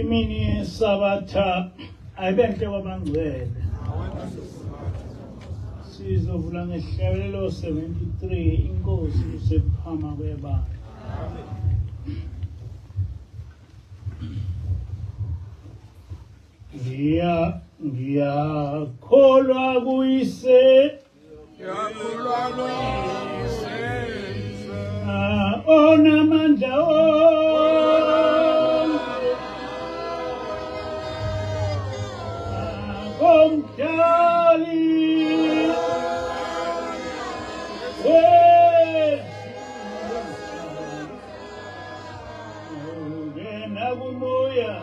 Imini yeSabatha ayibenhle kwabangcwele. Sizovula ngehlabelelo 73 inkosi usephama kwebala. Ngiyakholwa kuyise onamandla komdali ungena kumoya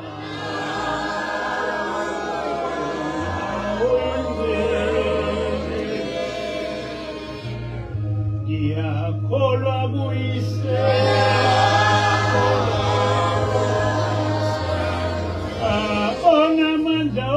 ngiyakholwa kuyise onamandla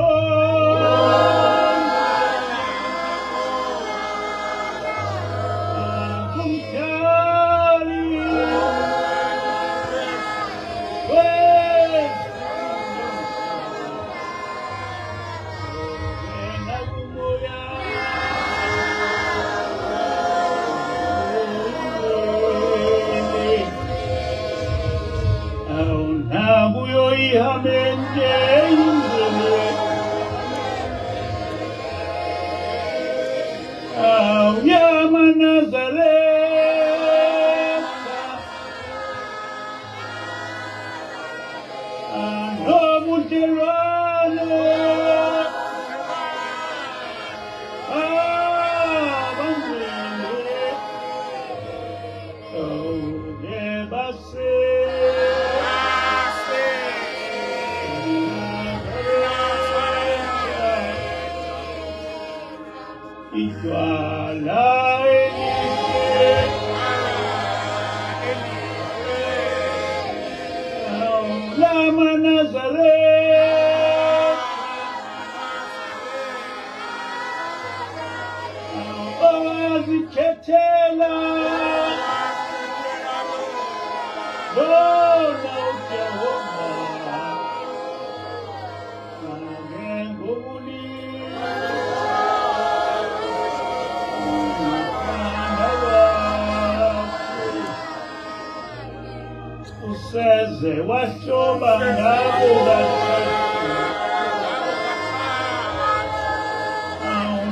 useze wahloba ngabo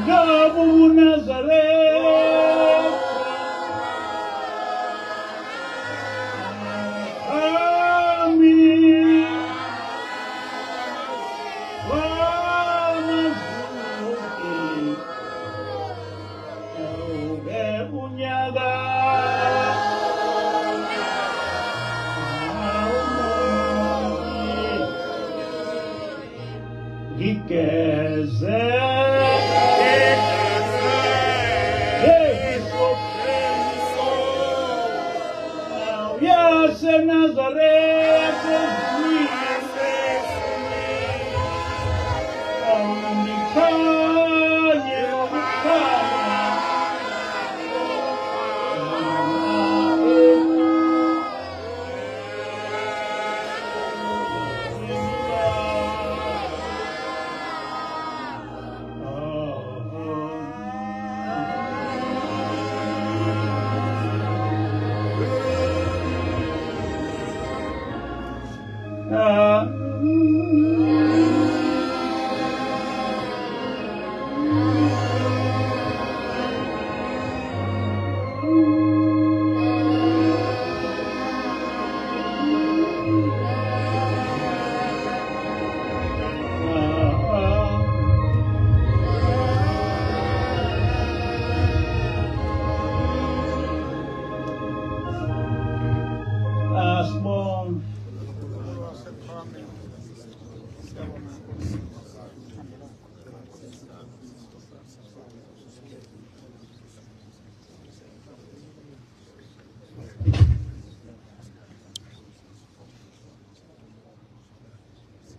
ngabo Nazareth amin unyaka Nazareth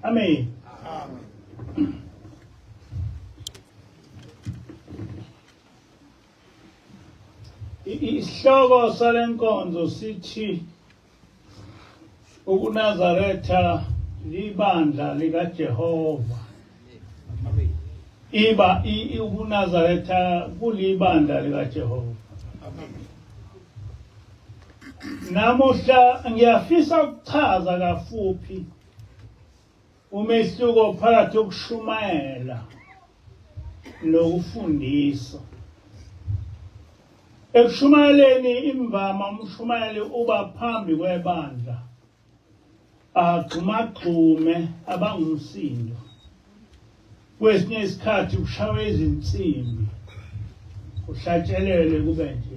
Amen. Isihloko salenkonzo sithi ukuNazaretha libandla likaJehova. Iba uNazaretha kulibandla likaJehova. Namuhla ngiyafisa ukuchaza kafuphi umehluko phakathi kokushumayela nokufundisa. Ekushumayeleni imvama umshumayeli uba phambi kwebandla agxumagxume abangumsindo. Kwesinye isikhathi kushawe izinsimbi kuhlatshelele kube nje.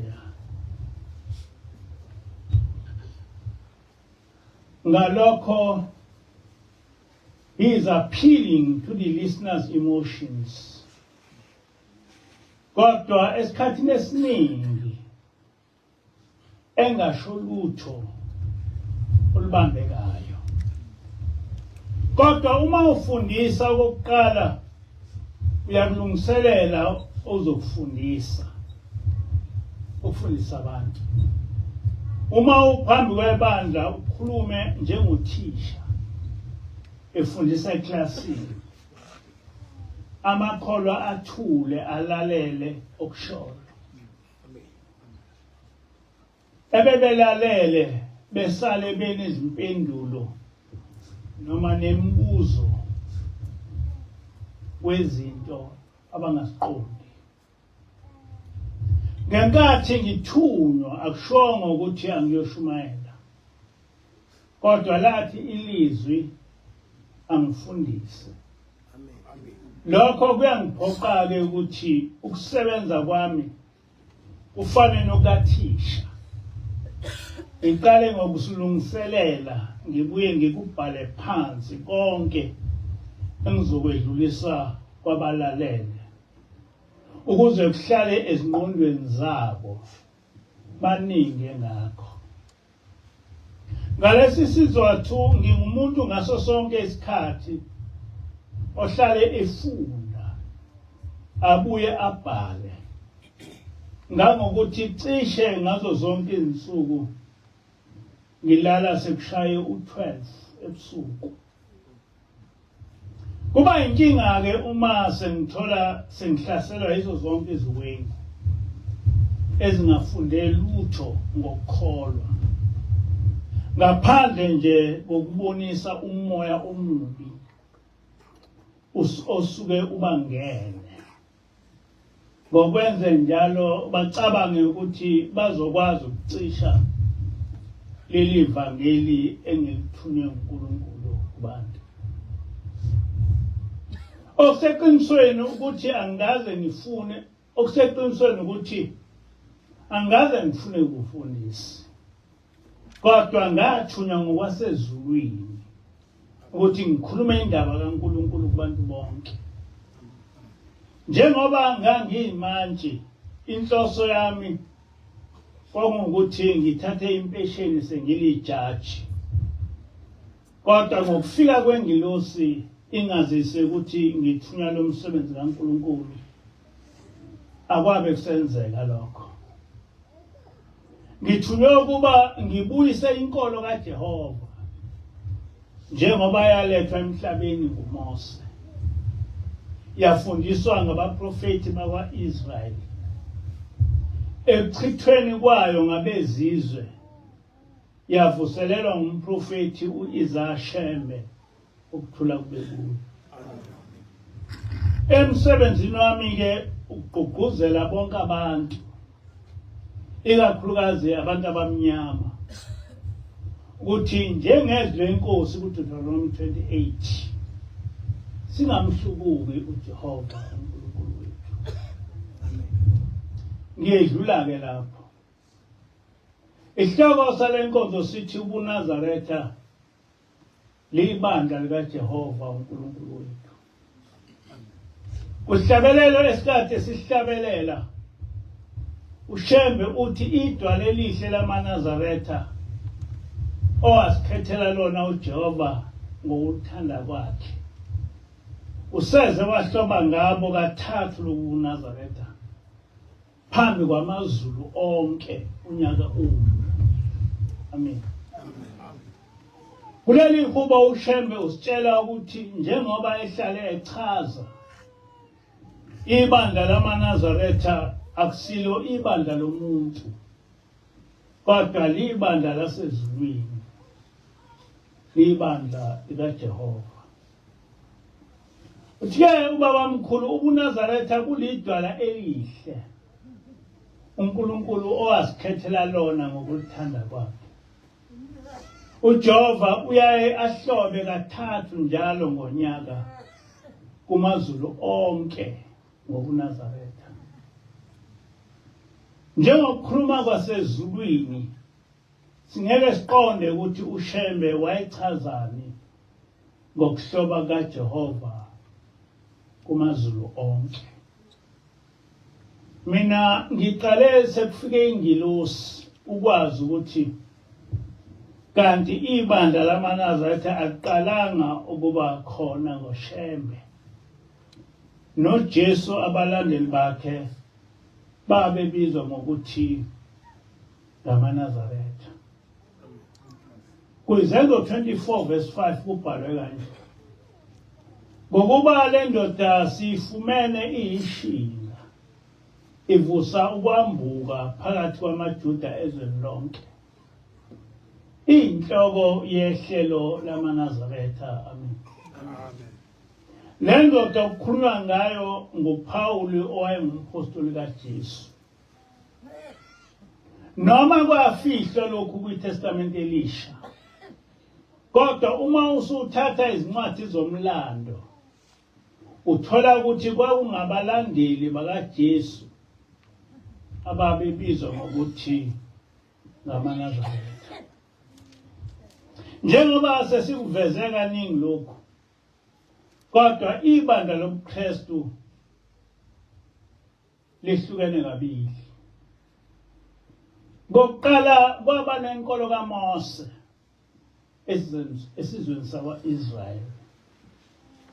Ngalokho he is appealing to the listener's emotions. Kodwa esikhathini esiningi engasho lutho olubambekayo. Kodwa uma ufundisa okokuqala uyakulungiselela ozokufundisa abantu. Uma uphambi kwebandla ukhulume njengothisha efundisa eklasini, amakholwa athule alalele okushoyo. Ebebelalele besale benezimpendulo noma nemibuzo wezinto abangasiqondi. Ngenkathi ngithunywa akushongo ukuthi angiyoshumayela, kodwa lathi ilizwi angifundise. Lokho kuyangiphoqa-ke ukuthi ukusebenza kwami kufane nokathisha. Ngiqale ngokusilungiselela, ngibuye ngikubhale phansi konke engizokwedlulisa kwabalalele, ukuze kuhlale ezingqondweni zabo baninge ngakho. Ngalesi sizathu ngingumuntu ngaso sonke isikhathi ohlale efunda abuye abhale. Ngangokuthi cishe ngazo zonke izinsuku ngilala sekushaye u-12 ebusuku. Kuba inkinga-ke uma sengihlaselwa yizo zonke iziwengu ezingafunde lutho ngokukholwa, ngaphandle nje kokubonisa umoya omubi osuke ubangene. Ngokwenze njalo bacabange ukuthi bazokwazi ukucisha leli vangeli engilithunywe uNkulunkulu kubantu. Okuseqinisweni ukuthi angaze ngifune, okuseqinisweni ukuthi angaze ngifune ukufundisa. Kodwa ngathunywa ngokwasezulwini ukuthi ngikhulume indaba kaNkulunkulu kubantu bonke. Njengoba ngangiyimanje, inhloso yami kwakungukuthi ngithathe impesheni sengilijaji. Kodwa ngokufika kwengilosi ingazise ukuthi ngithunywa lo msebenzi kaNkulunkulu, akwabe kusenzeka lokho. Ngithunywe ukuba ngibuyise inkolo kaJehova njengoba yalethwa emhlabeni nguMose, yafundiswa ngabaprofeti bakwa-Israyeli, ekuchithweni kwayo ngabezizwe yavuselelwa ngumprofeti u-Isaya Shembe, ukuthula kube kuye. Emsebenzini wami-ke ukugqugquzela bonke abantu, ikakhulukazi abantu abamnyama, ukuthi njengezwi lenkosi kuDuteronomy 28 singamhlubuki uJehova uNkulunkulu wethu. Ngiyedlula-ke lapho. Isihloko salenkonzo sithi ubuNazaretha libandla likaJehova uNkulunkulu wethu. Kuhlabelelo esikade esihlabelela, uShembe uthi idwala elihle lamaNazaretha owasikhethela lona uJehova ngokuthanda kwakhe, useze wahloba ngabo kathathu lobuNazaretha phambi kwamazulu onke unyaka umnye. Amen. kuleli hubo uShembe usitshela ukuthi njengoba ehlale echaza ibandla lamaNazaretha akusilo ibandla lomuntu kodwa libandla lasezulwini, libandla likaJehova. Uthi-ke ubaba mkhulu ubuNazaretha kulidwala elihle uNkulunkulu owasikhethela lona ngokuthanda kwakhe. uJehova uyaye ahlobe kathathu njalo ngonyaka kumazulu onke ngobuNazaretha. Njengokukhuluma kwasezulwini singeke siqonde ukuthi uShembe wayichazani ngokuhloba kaJehova kumazulu onke. Mina ngiqale sekufike ingilosi ukwazi ukuthi kanti ibandla lamaNazaretha aqalanga ukuba khona ngoShembe. noJesu abalandeli bakhe babebizwa ngokuthi ngamaNazaretha. Kwizenzo 24 verse 5 kubhalwe kanje: ngokuba le ndoda siyifumene iyishinga ivusa ukwambuka phakathi kwamaJuda ezweni lonke, inhloko yehlelo lamaNazaretha. Amen. Le ndoda okukhulunywa ngayo nguPawuli owayengumphostoli kaJesu. Noma kwafihlwa lokhu kwiTestamente Elisha, kodwa uma usuthatha izincwadi zomlando uthola ukuthi kwakungabalandeli bakaJesu ababebizwa ngokuthi ngamaNazaretha. Njengoba sesiveze kaningi lokhu, kodwa ibandla lobuKristu lihlukene kabili. Ngokuqala kwaba nenkolo kaMose esizweni sakwa-Israyeli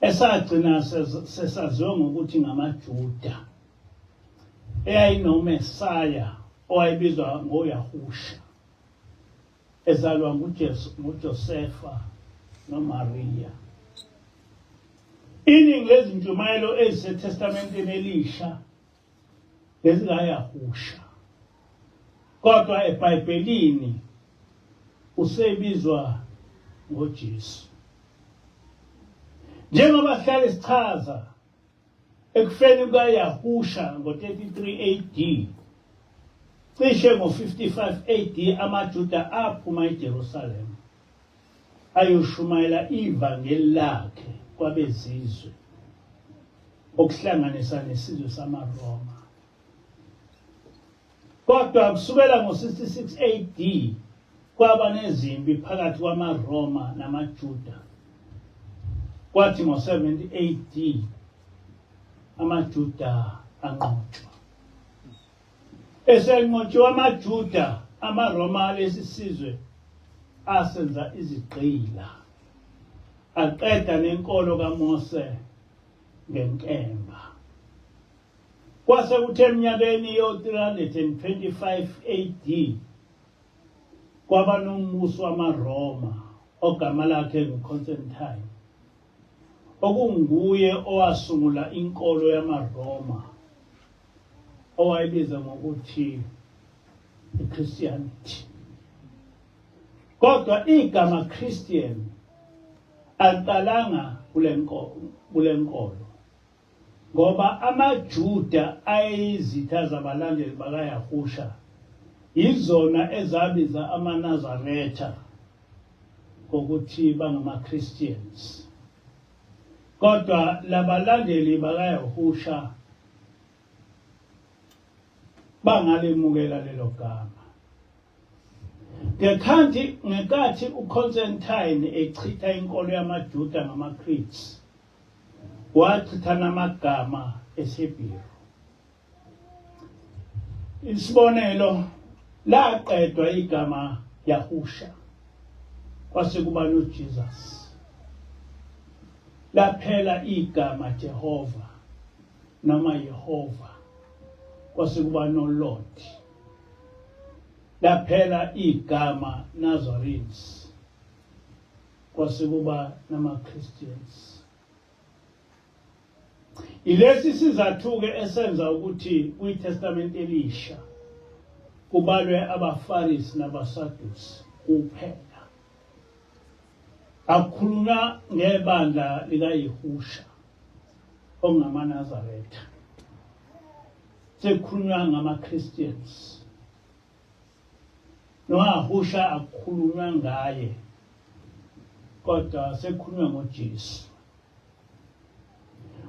esagcina sesaziwa ngokuthi ngamaJuda, eyayinoMesaya owayebizwa ngoYahusha, ezalwa nguJosefa noMaria. Iningi lezintshumayelo eziseTestamenteni Elisha lezikaYahusha, kodwa eBhayibhelini usebizwa ngoJesu. Njengoba sihlale sichaza ekufeni kukaYahusha ngo-33 AD, cishe ngo-55 AD amaJuda aphuma eJerusalema ayoshumayela ivangeli lakhe kwabezizwe, okuhlanganisa nesizwe samaRoma. Kodwa kusukela ngo-66 AD kwaba nezimpi phakathi kwamaRoma namaJuda. Kwathi ngo-70 AD amaJuda anqotshwa. Esenqotshiwe amaJuda, amaRoma lesi sizwe asenza izigqila, aqeda nenkolo kaMose ngenkemba. Kwase kuthe eminyakeni yo-325 AD kwaba nombuso wamaRoma ogama lakhe nguConstantine, okunguye owasungula inkolo yamaRoma owayebiza ngokuthi iChristianity. Kodwa igama Christian aqalanga kule nkolo, ngoba amaJuda ayizitha zabalandeli bakaYahusha yizona ezabiza amaNazaretha ngokuthi bangama-Christians. Kodwa labalandeli bakaYahusha bangalemukela lelo gama. Ngekathi uConstantine echitha inkolo yamaJuda ngamaCretes, wachitha namagama eSebhiru. Isibonelo, laqedwa igama Yahusha kwase kuba noJesus. Laphela igama Jehova noma Yehova kwase kuba noLord. Laphela igama Nazarenes kwasekuba nama-Christians. Ilesi sizathu-ke esenza ukuthi kwiTestament Elisha kubalwe abaFarisi nabaSadusi kuphela. Akukhulunywa ngebandla likaYehusha ongamaNazaretha. Sekukhulunywa ngama-Christians. NoYahusha akukhulunywa ngaye, kodwa sekukhulunywa ngoJesu.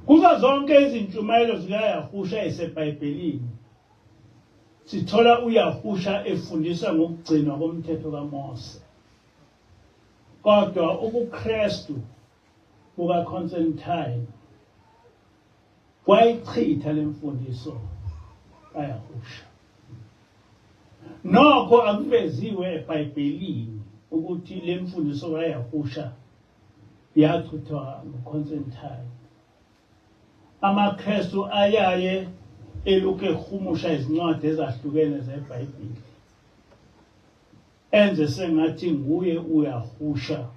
Kuzo zonke izintshumayelo zikaYahusha eseBhayibhelini sithola uYahusha efundisa ngokugcinwa komthetho kaMose. Kodwa ubuKristu bukaConstantine wayichitha lemfundiso kaYahusha. Nokho akuveziwe eBhayibhelini ukuthi lemfundiso kaYahusha yachithwa nguConstantine. AmaKristu ayaye elokhu ehumusha izincwadi ezahlukene zeBhayibheli, enze sengathi nguye uYahusha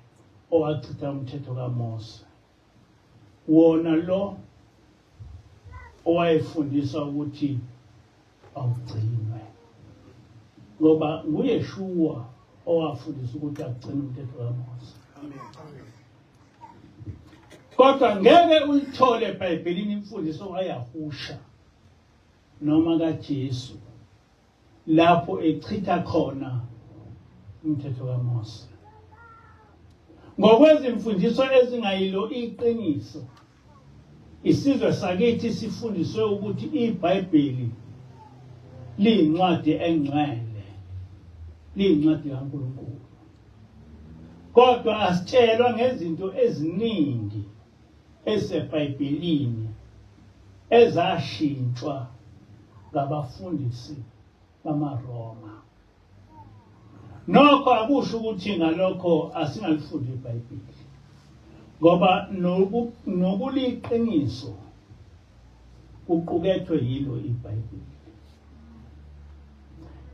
owachitha umthetho kaMose, wona lo owayefundisa ukuthi awugcinwe, ngoba nguYeshua owafundisa ukuthi agcine umthetho kaMose. Kodwa ngeke uyithole eBhayibhelini imfundiso kaYahusha noma kaJesu lapho echitha khona umthetho kaMose. Ngokwezimfundiso ezingayilo iqiniso, isizwe sakithi sifundiswe ukuthi iBhayibheli liyincwadi engcwele, liyincwadi kaNkulunkulu. Kodwa asitshelwa ngezinto eziningi eseBhayibhelini ezashintshwa ngabafundisi bamaRoma. Nokho akusho ukuthi ngalokho asingalifundi iBhayibheli, ngoba nokuliqiniso kuqukethwe yilo iBhayibheli.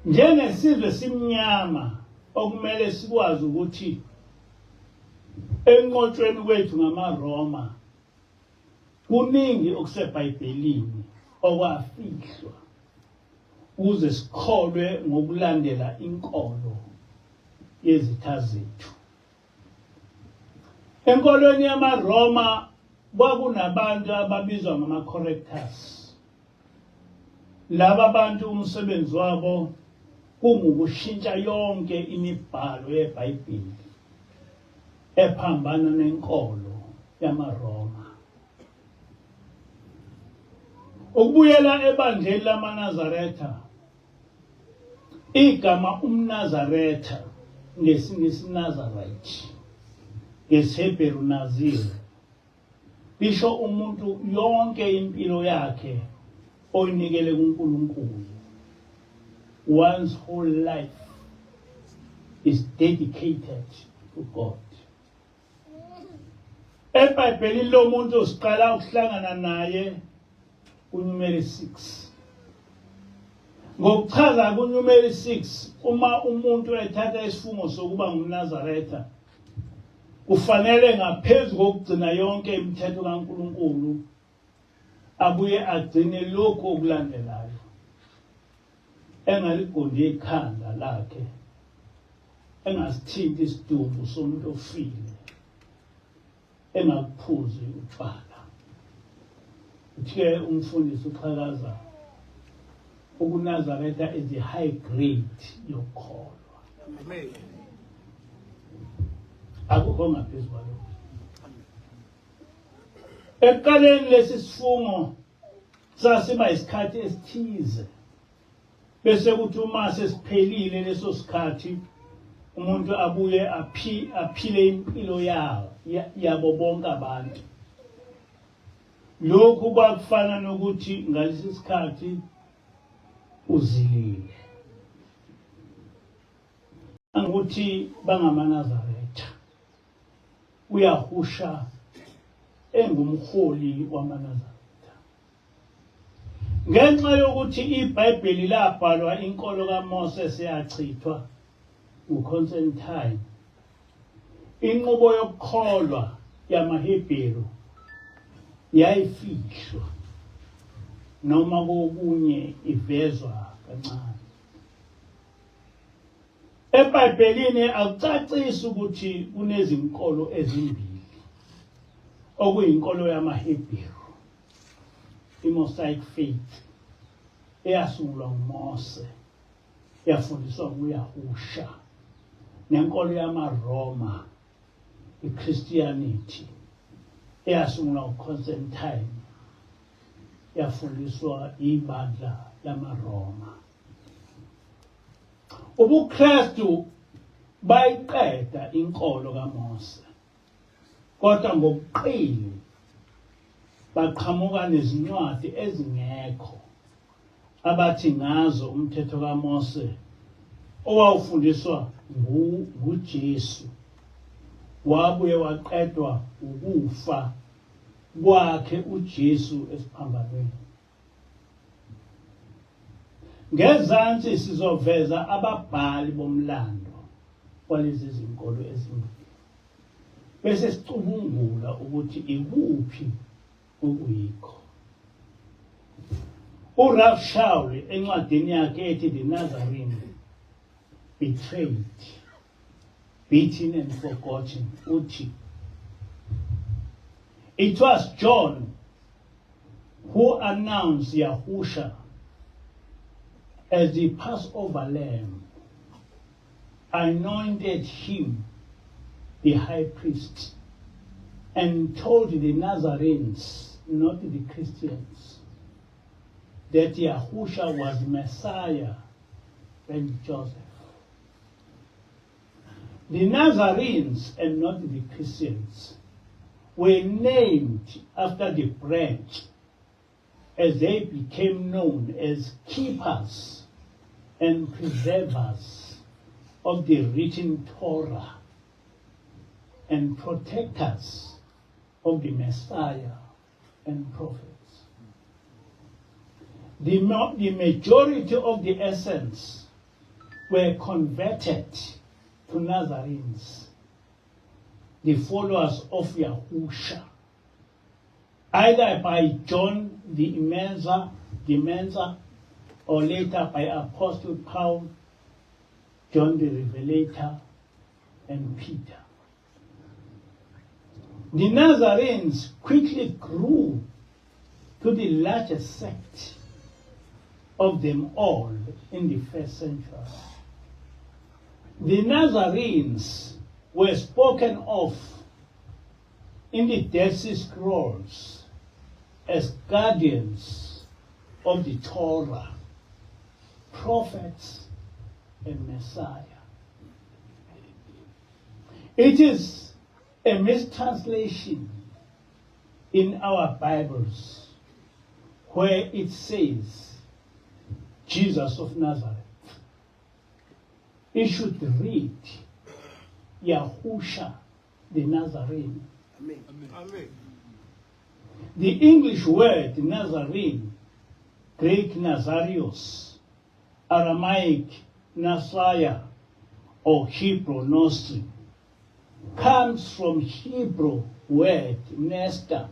Njengesizwe simnyama okumele sikwazi ukuthi enqotshweni kwethu ngamaRoma kuningi okuseBhayibhelini okwafihlwa ukuze sikholwe ngokulandela inkolo yezitha zethu. Enkolweni yamaRoma kwakunabantu ababizwa ngama-correctors. Laba bantu umsebenzi wabo kungukushintsha yonke imibhalo yeBhayibheli ephambana nenkolo yamaRoma. Ukubuyela ebandleni lamaNazaretha, igama umNazaretha ngesingisi Nazarite, ngesHebheru Nazir, lisho umuntu yonke impilo yakhe oyinikele kuNkulunkulu. One's whole life is dedicated to God. EBhayibhelini lo muntu usiqala ukuhlangana naye kuNumeri 6. Ngokuchaza kuNumeri 6, uma umuntu ethatha isifungo sokuba ngumNazaretha, kufanele ngaphezu kokugcina yonke imithetho kaNkulunkulu abuye agcine lokho okulandelayo. Engaligondi ikhanda lakhe, engasithinti isidumbu somuntu ofile, engakuphuzi utshwala. Uthe umfundisi uxhakaza ukuNazaretha is the high grade yokholwa. Amen. Akukho ngaphezu kwalokho. Ekuqaleni lesi sifungo sasiba isikhathi esithize, bese kuthi uma sesiphelile leso sikhathi umuntu abuye aphile impilo yabo bonke abantu. Lokhu kwakufana nokuthi ngalesi sikhathi uzilile. Anguthi bangamaNazaretha, uYahusha engumholi wamaNazaretha. Ngenxa yokuthi iBhayibheli labhalwa inkolo kaMose seyachithwa nguConstantine, inqubo yokukholwa yamaHebheru yayifihlwa noma kokunye ivezwa kancane. eBhayibhelini akucacisi ukuthi kunezinkolo ezimbili okuyinkolo yamaHebheru, iMosaic faith eyasungulwa nguMose yafundiswa nguYahusha, nenkolo yamaRoma, iChristianity eyasungulwa nguConstantine yafundiswa ibandla lamaRoma. UbuKristu bayiqeda inkolo kaMose, kodwa ngobuqili baqhamuka nezincwadi ezingekho abathi ngazo umthetho kaMose owawufundiswa nguJesu wabuye waqedwa ukufa kwakhe uJesu esiphambanweni. Ngezansi sizoveza ababhali bomlando walezi zinkolo ezimbili bese sicubungula ukuthi ikuphi okuyikho. uRalph Shaw encwadini yakhe ethi The Nazarene Betrayed, Beaten and Forgotten uthi, it was John who announced Yahusha as the Passover lamb, anointed him the high priest, and told the Nazarenes, not the Christians, that Yahusha was Messiah and Joseph. The Nazarenes, and not the Christians, were named after the branch as they became known as keepers and preservers of the written Torah and protectors of the Messiah and prophets. The majority of the essence were converted to Nazarenes, the followers of Yahusha, either by John the Immenser, or later by Apostle Paul, John the Revelator, and Peter. The Nazarenes quickly grew to the largest sect of them all in the first century. The Nazarenes were spoken of in the Dead Sea Scrolls as guardians of the Torah, prophets, and Messiah. It is a mistranslation in our Bibles where it says Jesus of Nazareth. It should read Yahusha the Nazarene. Amen. Amen. The English word Nazarene, Greek Nazarios, Aramaic Nasaya, or Hebrew Nostri, comes from Hebrew word Nesta,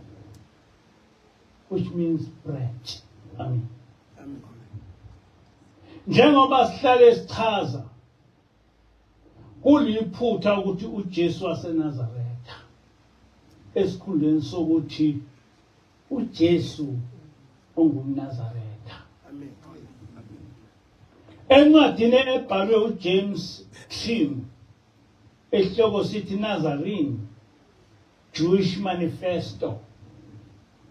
which means bread. Amen. Amen. Njengoba sihlale sichaza kuliphutha ukuthi uJesu waseNazaretha esikhundleni sokuthi uJesu ongumNazaretha. Amen. Encwadini ebhalwe uJames Trim esihloko sithi Nazarene Jewish Manifesto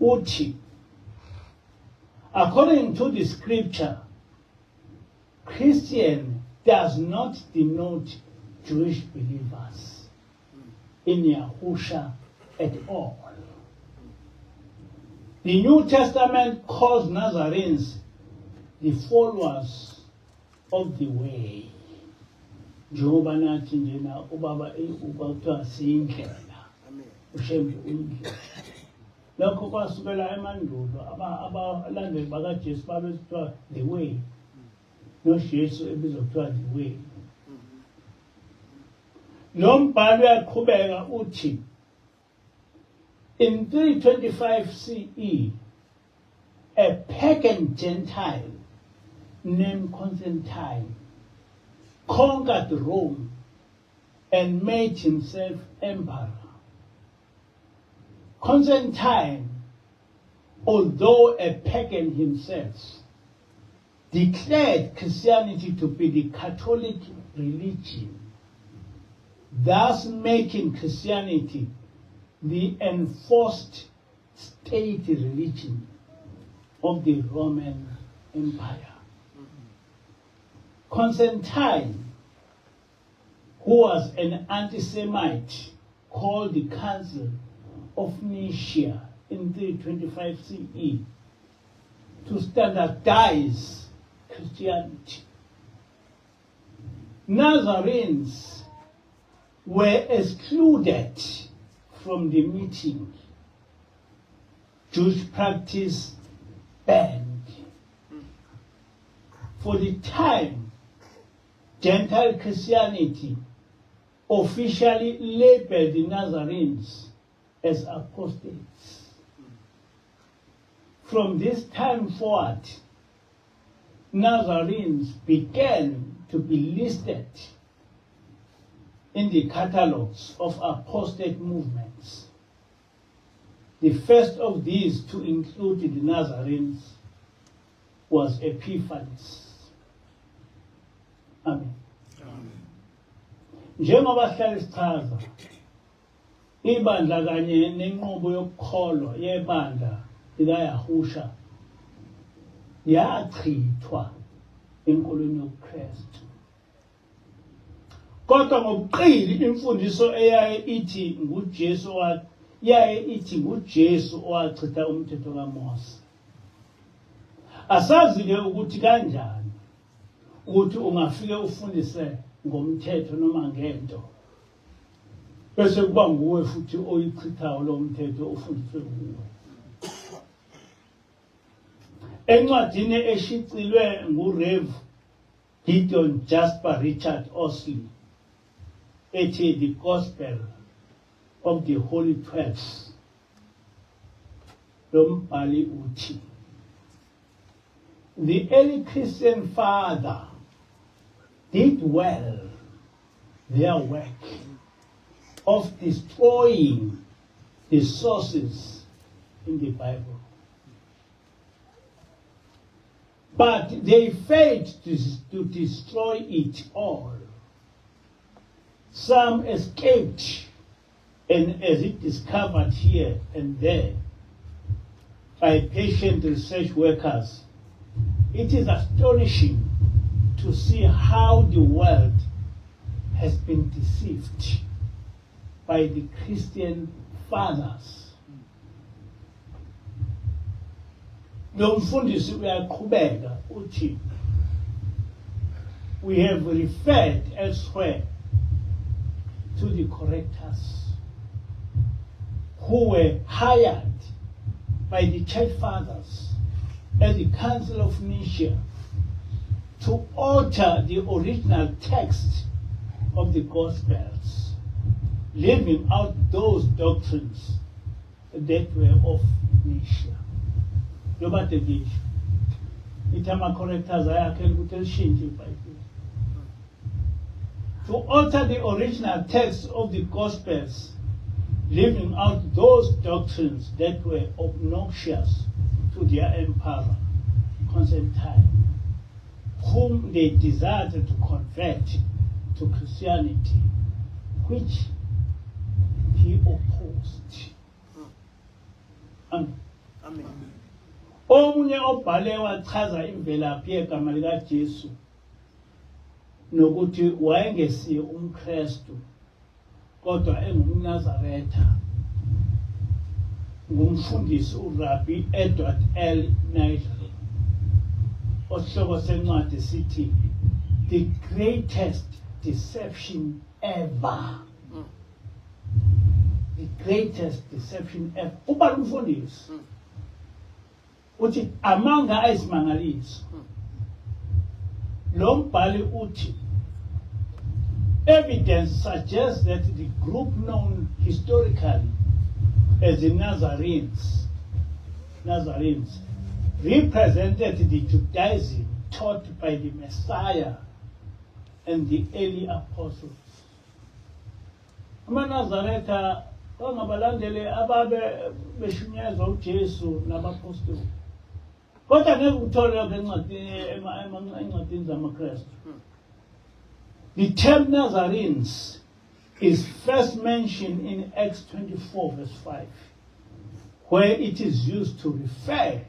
uthi, according to the scripture, Christian does not denote Jewish believers in Yahusha at all. The New Testament calls Nazarenes the followers of the way. Njengoba nathi njena ubaba kuthiwa siyindlela, Amen. ushembe uyindlela. Lokho kwasukela emandulo abalandeli bakaJesu babezithiwa the way, noJesu ebizwa kuthiwa the way. lo mbhalo uyaqhubeka uthi in 325 CE a pagan Gentile named Constantine conquered Rome and made himself emperor. Constantine, although a pagan himself, declared Christianity to be the Catholic religion, thus making Christianity the enforced state religion of the Roman Empire. Constantine, who was an anti-Semite, called the Council of Nicaea in 325 CE to standardize Christianity. Nazarenes were excluded from the meeting. Jewish practice banned. For the time, Gentile Christianity officially labeled the Nazarenes as apostates. From this time forward, Nazarenes began to be listed in the catalogues of apostate movements. The first of these to include the Nazarenes was Epiphanes. Amen. Njengoba sihlala sichaza ibandla kanye nenqubo yokukholwa yebandla likaYahusha yachithwa enkolweni yobuKristu. Kodwa ngobuqili imfundiso eyaye ithi nguJesu owachitha umthetho kaMose. Asazi-ke ukuthi kanjani ukuthi ungafike ufundise ngomthetho noma ngento bese kuba nguwe futhi oyichithayo lo mthetho ufundiswe nguwe. Encwadini eshicilwe nguRev Gideon Jasper Richard Osley ethi The Gospel of the Holy Twelve, lo mbhali uthi the early Christian father did well their work of destroying the sources in the Bible. But they failed to destroy it all. Some escaped, and as it discovered here and there by patient research workers, it is astonishing to see how the world has been deceived by the Christian fathers. Lo mfundisi uyaqhubeka uthi we have referred elsewhere to the correctors who were hired by the church fathers at the Council of Nicaea to alter the original text of the Gospels, leaving out those doctrines that were of Nicaea. Nobody did. Itama correctors ayakhela ukuthi lishintshe iBhayibheli. To alter the original text of the Gospels, leaving out those doctrines that were obnoxious to their emperor, Constantine, whom they desired to convert to Christianity, which he opposed. Amen. Amen. Omunye obhale wachaza imvelaphi yegama likaJesu nokuthi wayengesiye umKristu kodwa engumNazaretha ngumfundisi uRabbi Edward L. Knightley. Osihloko sencwadi sithi the greatest deception ever. The greatest deception ever. Ubani umfundisi uthi amanga ayisimangaliso. Lo mbhali uthi Evidence suggests that the group known historically as the Nazarenes represented the Judaism taught by the Messiah and the early apostles. AmaNazaretha bangabalandeli ababe beshunyezwa uJesu nabapostoli. Kodwa ngeke uthole encwadini zamaKristu. The term Nazarenes is first mentioned in Acts 24 verse 5, where it is used to refer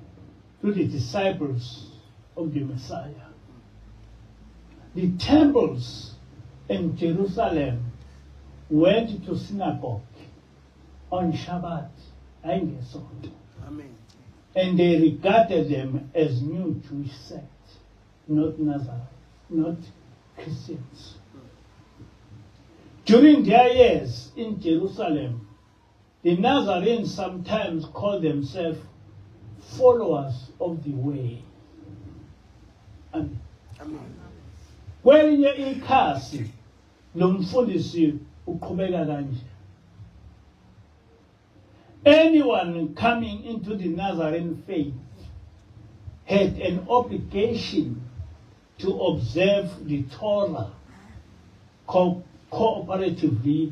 to the disciples of the Messiah. The temples in Jerusalem went to synagogue on Shabbat, Amen. and they regarded them as new Jewish sects, not Nazareth, not Christians. During their years in Jerusalem, the Nazarenes sometimes called themselves followers of the way. Amen. Amen. Kwelinye ikhasi lo mfundisi uqhubeka kanje. Anyone coming into the Nazarene faith had an obligation to observe the Torah cooperatively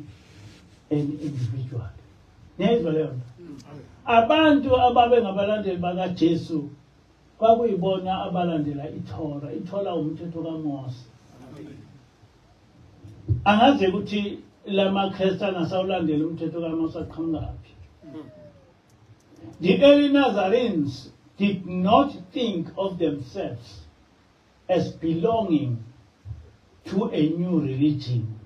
and individually. Nezwa leyo nto. Abantu ababe ngabalandeli bakaJesu kwakuyibona abalandela iTorah. iTorah umthetho kaMose. Angaze ukuthi lamaKristu angasawulandela umthetho kaMose aqhamukaphi. The early Nazarenes did not think of themselves as belonging to a new religion,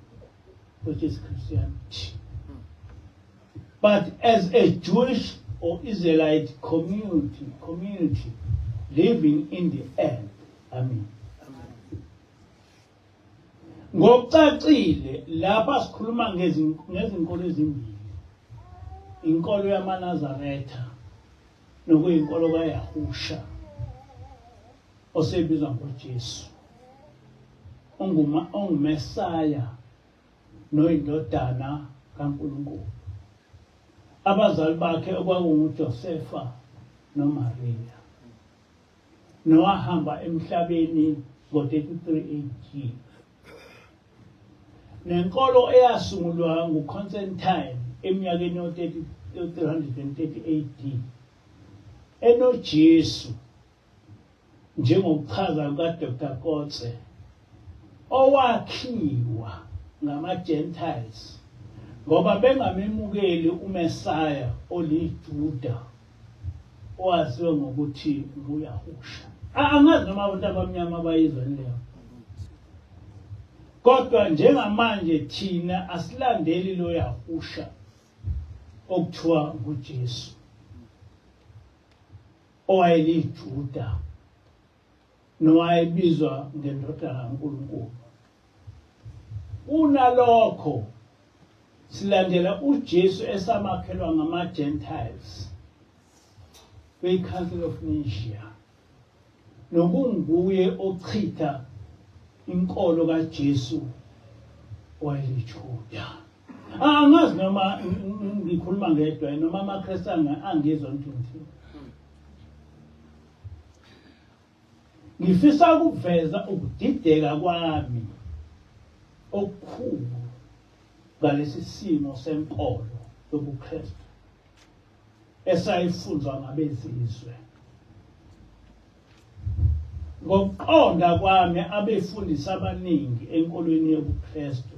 which is Christianity, but as a Jewish or Israelite community living in the earth. Amen. Ngokucacile lapha sikhuluma ngezinkolo ezimbili. Inkolo yamaNazaretha nokuyinkolo kaYahusha osebizwa ngoJesu. Ongumesaya noyindodana kaNkulunkulu. Abazali bakhe okwakunguJosefa noMaria. Nowahamba emhlabeni ngo-33 AD. Nenkolo eyasungulwa nguConstantine eminyakeni yo-330 AD. EnoJesu njengokuchaza kukaDr. Kotze, owakhiwa ngama-Gentiles ngoba bengamemukeli uMesaya oliJuda owaziwa ngokuthi nguYahusha. Angazi noma abantu abamnyama bayizwa leyo. Kodwa njengamanje thina asilandeli lo Yahusha okuthiwa nguJesu owayeliJuda nowayebizwa ngendodana kaNkulunkulu. Unalokho silandela uJesu esamakhelwa ngama-Gentiles kwi-Council of Nicaea, nokunguye ochitha inkolo kaJesu owayeliJuda. Angazi noma ngikhuluma ngedwa noma amaKristu angizwa ntuthi. Ngifisa ukuveza ukudideka kwami okukhulu ngalesi simo senkolo yobuKristu esayifunzwa ngabezizwe. Ngokuqonda kwami abefundisi abaningi enkolweni yobuKristu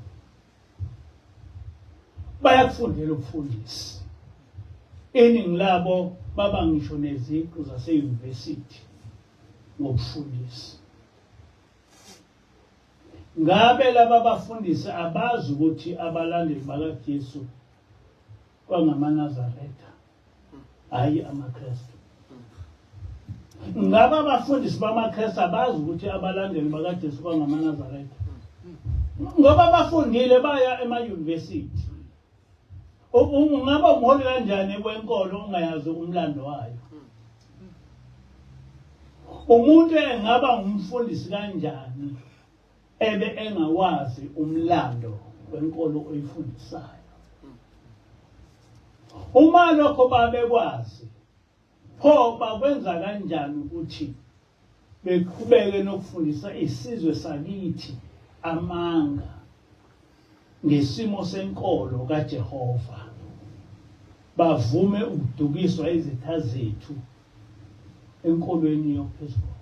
bayakufundela ubufundisi. Iningi labo baba ngisho neziqu zaseyunivesithi ngokufundisa. Ngabe laba bafundisi abazi ukuthi abalandeli bakaJesu kwangamaNazaretha hayi amaKristu. Ngabe abafundisi bamaKristu abazi ukuthi abalandeli bakaJesu kwangamaNazaretha. Ngoba bafundile baya emayunivesithi. Ungaba umholi kanjani kwenkolo ungayazi umlando wayo? Umuntu engaba ngumfundisi kanjani ebe engawazi umlando wenkolo oyifundisayo. Uma lokho babekwazi, pho bakwenza kanjani ukuthi beqhubeke nokufundisa isizwe sakithi amanga ngesimo senkolo kaJehova, bavume ukudukiswa izitha zethu enkolweni yophezulu?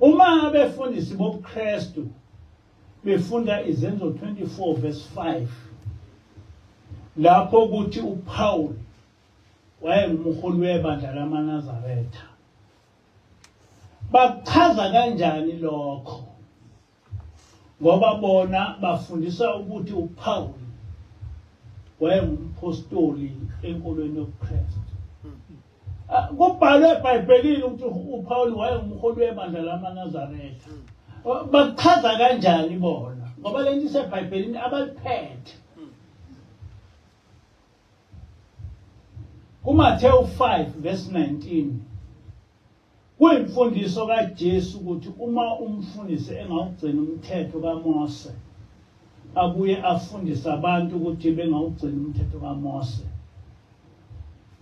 Uma abefundisi bobuKristu befunda izenzo 24 verse 5, lapho kuthi uPaul wayengumholi webandla lamaNazaretha, bachaza kanjani lokho? Ngoba bona bafundisa ukuthi uPaul wayengumpostoli enkolweni yobuKristu. Kubhalwe eBhayibhelini ukuthi uPaul wayengumholi webandla lamaNazaretha. Bachaza kanjani bona? Ngoba lento iseBhayibhelini abaliphethe. kuMathewu 5 verse 19, kuyimfundiso kaJesu ukuthi uma umfundisi engawugcina umthetho kaMose, abuye afundise abantu ukuthi bengawugcina umthetho kaMose,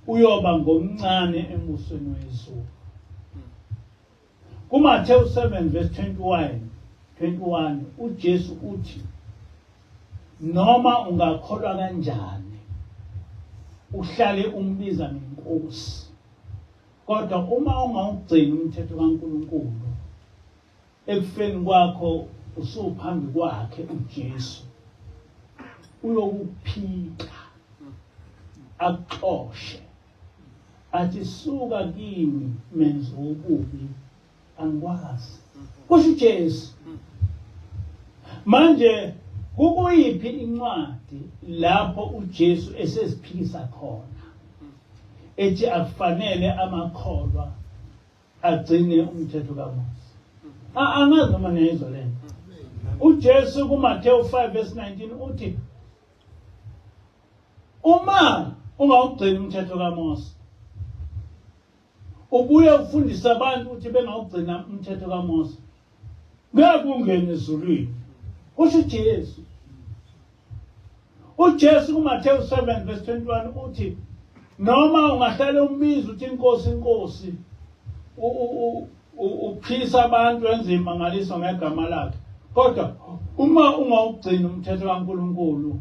uyoba ngomncane embusweni wezulu. kuMathewu 7 verse 21, uJesu uthi, noma ungakholwa kanjani uhlale umbiza ngenkosi, kodwa uma ungawugcini umthetho kaNkulunkulu, ekufeni kwakho usuphambi kwakhe uJesu, uyokuphika akuxoshe athi, suka kimi menzi wobubi, angikwazi. Kusho uJesu. Manje kukuyiphi incwadi lapho uJesu esesiphikisa khona ethi akufanele amakholwa agcine umthetho kaMose? Angazi noma niyizwa lento. uJesu kuMathewu 5 verse 19 uthi, uma ungawugcini umthetho kaMose, ubuye ufundise abantu ukuthi bengawugcina umthetho kaMose, ngeke ungene ezulwini. Kusho uJesu. uJesu kuMathewu 7 verse 21 uthi, noma ungahlala umbiza uthi inkosi inkosi, uphisa abantu wenza imangaliso ngegama lakhe, kodwa uma ungawugcini umthetho kaNkulunkulu,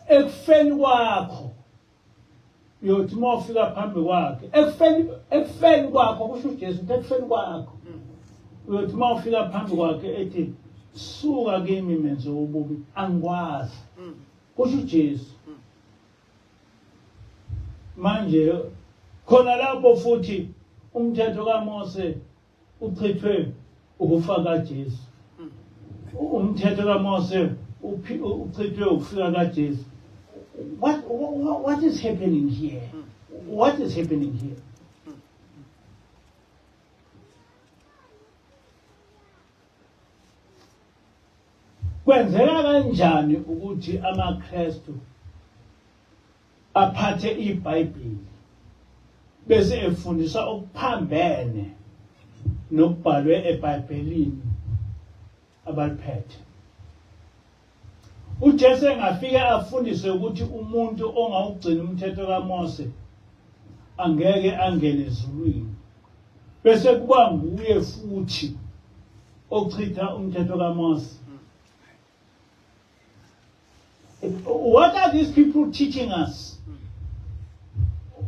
ekufeni kwakho uyothi uma ufika phambi kwakhe, ekufeni kwakho, kusho uJesu ukuthi ekufeni kwakho uyothi uma ufika phambi kwakhe ethi, suka kimi menze wobubi, angikwazi. Kusho uJesu. Manje khona lapho futhi umthetho kaMose uchithwe ukufa kaJesu. Umthetho kaMose uchithwe ukufika kaJesu. What is happening here? What is happening here? Kwenzeka kanjani ukuthi amaKristu aphathe iBhayibheli bese efundisa okuphambene nokubhalwe eBhayibhelini abaliphethe? uJesu engafika afundise ukuthi umuntu ongawugcina umthetho kaMose angeke angene ezulwini, bese kuba nguye futhi ochitha umthetho kaMose. What are these people teaching us?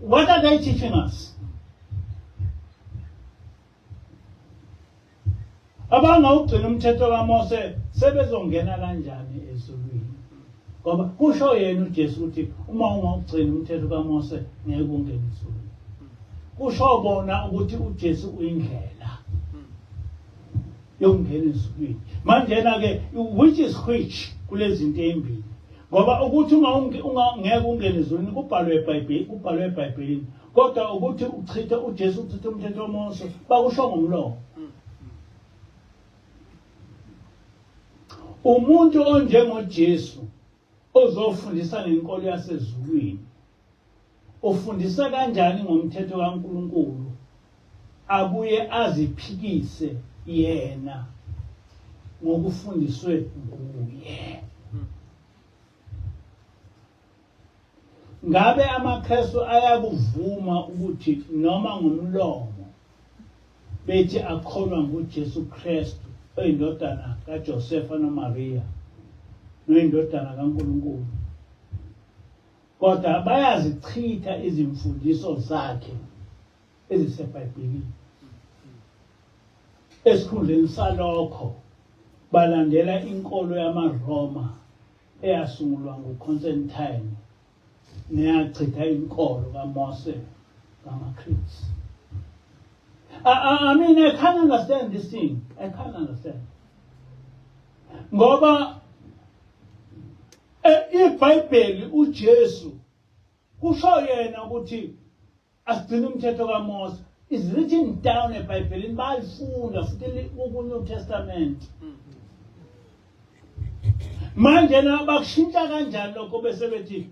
What are they teaching us? Abangawugcina umthetho kaMose sebezongena kanjani ezulwini? Ngoba kusho yena uJesu ukuthi uma ungawugcina umthetho kaMose ngeke ungene ezulwini. Kusho bona ukuthi uJesu uyindlela yokungena ezulwini. Manje ke which is which kulezi zinto ezimbili? Ngoba ukuthi ngeke ungene ezulwini kubhalwe eBhayibhelini, kodwa ukuthi uchitha uJesu uchitha umthetho kaMose bakusho ngomlomo. Umuntu onjengoJesu ozofundisa ngenkolo yasezulwini, ufundisa kanjani ngomthetho kaNkulunkulu abuye aziphikise yena ngokufundiswe nguye. Ngabe amaKristu ayakuvuma ukuthi noma ngomlomo bethi akholwa nguJesu Kristu oyindodana kaJosefa noMaria noyindodana kaNkulunkulu, kodwa bayazichitha izimfundiso zakhe eziseBhayibhelini. Esikhundleni salokho balandela inkolo yamaRoma eyasungulwa nguConstantine neyachitha inkolo kaMose ngamaKristu. I mean, I can't understand this thing. I can't understand. Ngoba iBhayibheli uJesu kusho yena ukuthi asigcine umthetho kaMose is written down eBhayibhelini, bayifunda futhi ku-New Testament. Manje bakushintsha kanjani lokho bese bethi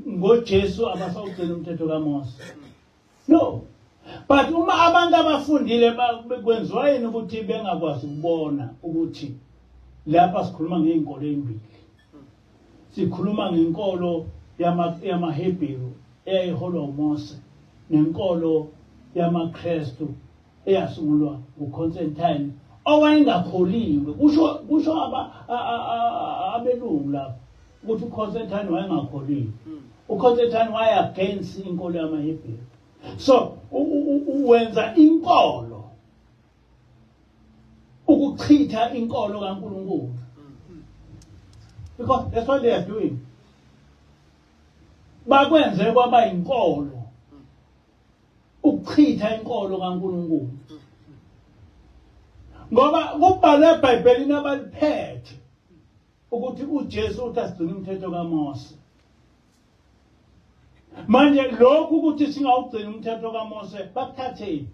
ngoJesu abasawugcina umthetho kaMose? No. But uma abantu abafundile kwenziwa yini ukuthi bengakwazi ukubona ukuthi lapha sikhuluma ngeinkolo ezimbili. Sikhuluma ngenkolo yamaHebheru eyayiholwa uMose nenkolo yamaKristu eyasungulwa nguConstantine owayengakholiwe. Kusho abelungu lapho ukuthi uConstantine wayengakholiwe. uConstantine waya against inkolo yamaHebheru. So uwenza inkolo ukuchitha inkolo kaNkulunkulu, because that's what they are doing. Bakwenze kwaba inkolo ukuchitha inkolo kaNkulunkulu, ngoba kubhalwe eBhayibhelini abaliphethe ukuthi uJesu uthi asigcine umthetho kaMose. Manje lokhu ukuthi singawugcina umthetho kaMose bakuthathe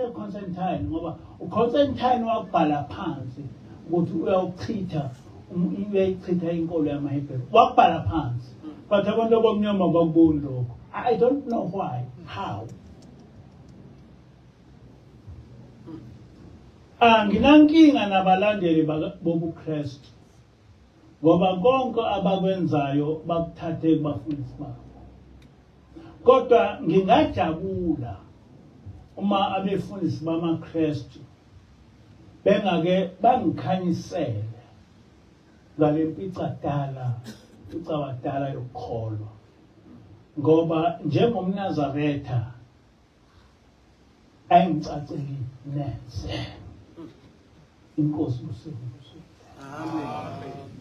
uConstantine, ngoba uConstantine wabhala phansi ukuthi uyayichitha inkolo yamaHebheru, wabhala phansi. But abantu abamnyama bakuboni lokho. I don't know why, how. Anginankinga nabalandeli bobuKristu, ngoba konke abakwenzayo bakuthathe kubafundisi babo. Kodwa ngingajabula uma abefundisi bamaKristu bengake bangikhanyisele ngale mpica wadala yokukholwa, ngoba njengomNazaretha ayingicaceli neze. Inkosi uSibusiso. Amen.